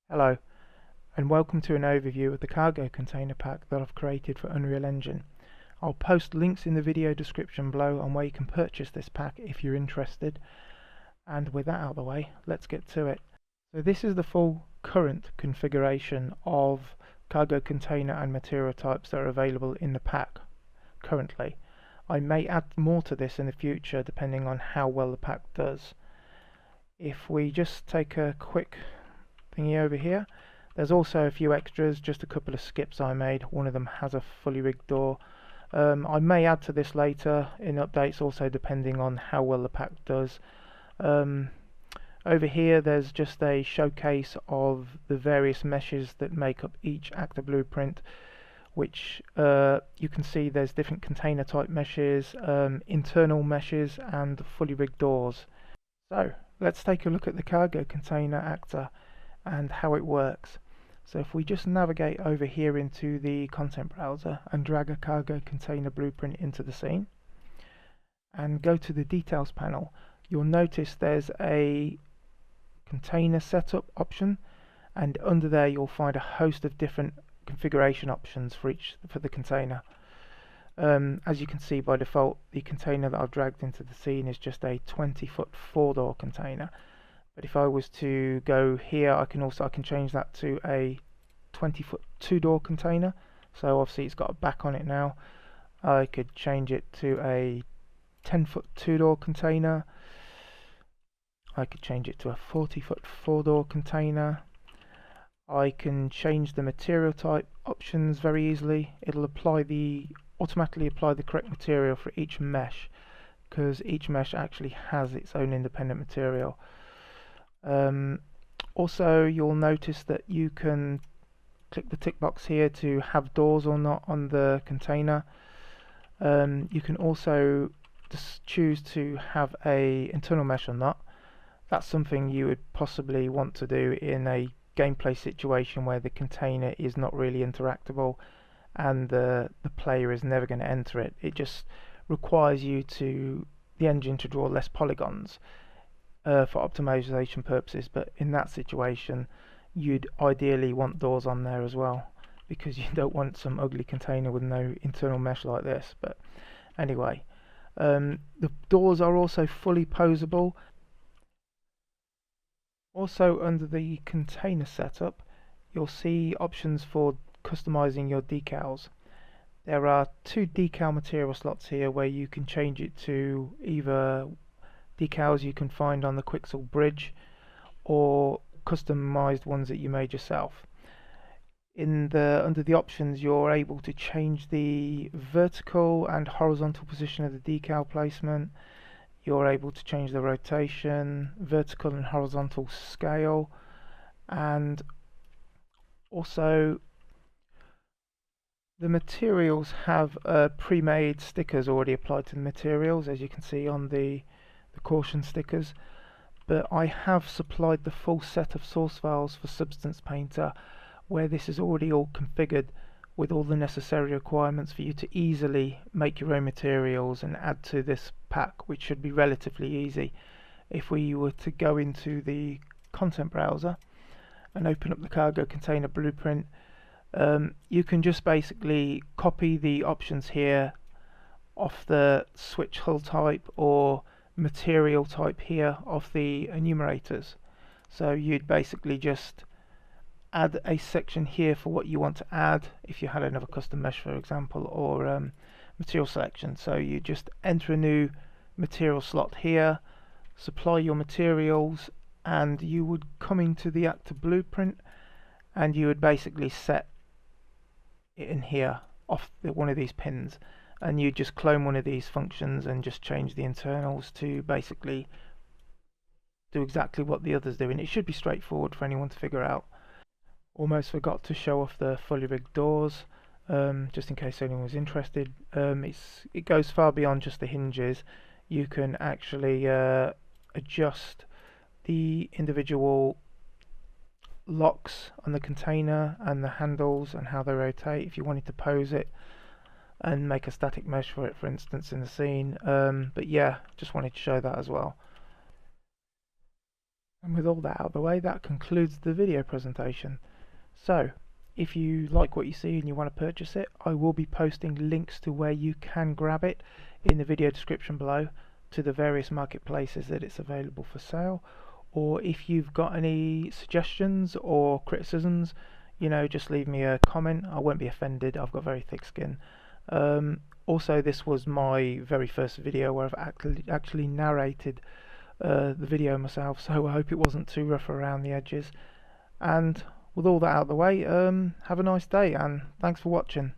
Hello, and welcome to an overview of the cargo container pack that I've created for Unreal Engine. I'll post links in the video description below on where you can purchase this pack if you're interested. And with that out of the way, let's get to it. So this is the full current configuration of cargo container and material types that are available in the pack currently. I may add more to this in the future depending on how well the pack does. If we just take a quick thingy over here, there's also a few extras, just a couple of skips I made. One of them has a fully rigged door. I may add to this later in updates, also depending on how well the pack does. Over here there's just a showcase of the various meshes that make up each actor blueprint, which you can see there's different container type meshes, internal meshes and fully rigged doors. So let's take a look at the cargo container actor and how it works. So if we just navigate over here into the content browser and drag a cargo container blueprint into the scene and go to the details panel, you'll notice there's a container setup option, and under there you'll find a host of different configuration options for the container. As you can see, by default the container that I've dragged into the scene is just a 20-foot 4-door container. But if I was to go here, I can change that to a 20-foot 2-door container. So obviously it's got a back on it now. I could change it to a 10-foot 2-door container. I could change it to a 40-foot 4-door container. I can change the material type options very easily. It'll automatically apply the correct material for each mesh, because each mesh actually has its own independent material. Also, you'll notice that you can click the tick box here to have doors or not on the container. You can also just choose to have a internal mesh or not. That's something you would possibly want to do in a gameplay situation where the container is not really interactable and the player is never going to enter it. It just requires the engine to draw less polygons for optimization purposes, but in that situation you'd ideally want doors on there as well, because you don't want some ugly container with no internal mesh like this. But anyway, the doors are also fully posable. Also, under the container setup you'll see options for customizing your decals. There are 2 decal material slots here where you can change it to either decals you can find on the Quixel bridge or customized ones that you made yourself. Under the options, you're able to change the vertical and horizontal position of the decal placement. You're able to change the rotation, vertical and horizontal scale, and also the materials have pre-made stickers already applied to the materials, as you can see on the caution stickers, but I have supplied the full set of source files for Substance Painter, where this is already all configured with all the necessary requirements for you to easily make your own materials and add to this pack, which should be relatively easy. If we were to go into the content browser and open up the cargo container blueprint, you can just basically copy the options here off the switch hull type or material type here of the enumerators. So you'd basically just add a section here for what you want to add if you had another custom mesh, for example, or material selection. So you just enter a new material slot here, supply your materials, and you would come into the actor blueprint and you would basically set it in here off one of these pins, and you just clone one of these functions and just change the internals to basically do exactly what the others do, and it should be straightforward for anyone to figure out. Almost forgot to show off the fully rigged doors, just in case anyone was interested. It goes far beyond just the hinges. You can actually adjust the individual locks on the container and the handles and how they rotate if you wanted to pose it and make a static mesh for it, for instance, in the scene. But yeah, just wanted to show that as well. And with all that out of the way, that concludes the video presentation. So, if you like what you see and you want to purchase it, I will be posting links to where you can grab it in the video description below, to the various marketplaces that it's available for sale. Or if you've got any suggestions or criticisms, just leave me a comment. I won't be offended. I've got very thick skin. Also, this was my very first video where I've actually narrated the video myself, so I hope it wasn't too rough around the edges. And with all that out of the way, have a nice day, and thanks for watching.